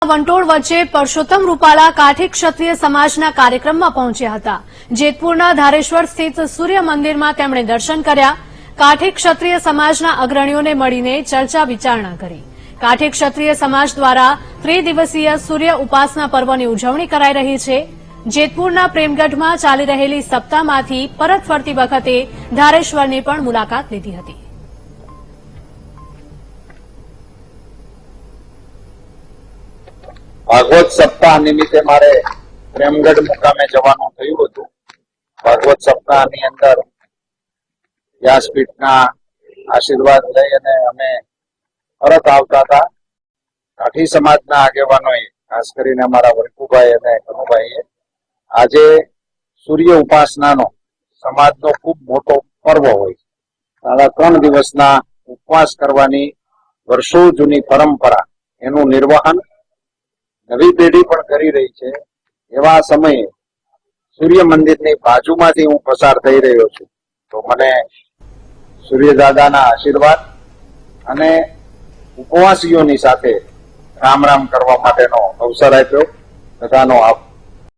વંટોળ વચ્ચે પરસોત્તમ રૂપાલા કાઠી ક્ષત્રિય સમાજના કાર્યક્રમમાં પહોંચ્યા હતા। જેતપુરના ધારેશ્વર સ્થિત સૂર્ય મંદિરમાં તેમણે દર્શન કર્યા। કાઠી ક્ષત્રિય સમાજના અગ્રણીઓને મળીને ચર્ચા વિચારણા કરી। કાઠી ક્ષત્રિય સમાજ દ્વારા ત્રિદિવસીય સૂર્ય ઉપાસના પર્વની ઉજવણી કરાઈ રહી છે। જેતપુરના પ્રેમગઢમાં ચાલી રહેલી સપ્તાહમાંથી પરત ફરતી વખતે ધારેશ્વરની પણ મુલાકાત લીધી હતી। ભાગવત સપ્તાહ નિમિત્તે મારે પ્રેમગઢ મુકામે જવાનું થયું હતું। ભાગવત સપ્તાહની અંદર વ્યાસપીઠના આશીર્વાદ લઈ અને અમે પરત આવતા હતા। કાઠી સમાજના આગેવાનોએ, ખાસ કરીને અમારા વરકુભાઈ અને કનુભાઈએ, આજે સૂર્ય ઉપાસનાનો સમાજનો ખૂબ મોટો પર્વ હોય છે। સાડા 3 દિવસના ઉપવાસ કરવાની વર્ષો જૂની પરંપરા, એનું નિર્વહન નવી પેઢી પણ કરી રહી છે। એવા સમયે સૂર્ય મંદિરની બાજુમાંથી હું પસાર થઈ રહ્યો છું, તો મને સૂર્યદાદાના આશીર્વાદ અને ઉપવાસીઓની સાથે રામ રામ કરવા માટેનો અવસર આપ્યો। બધાનો આભાર।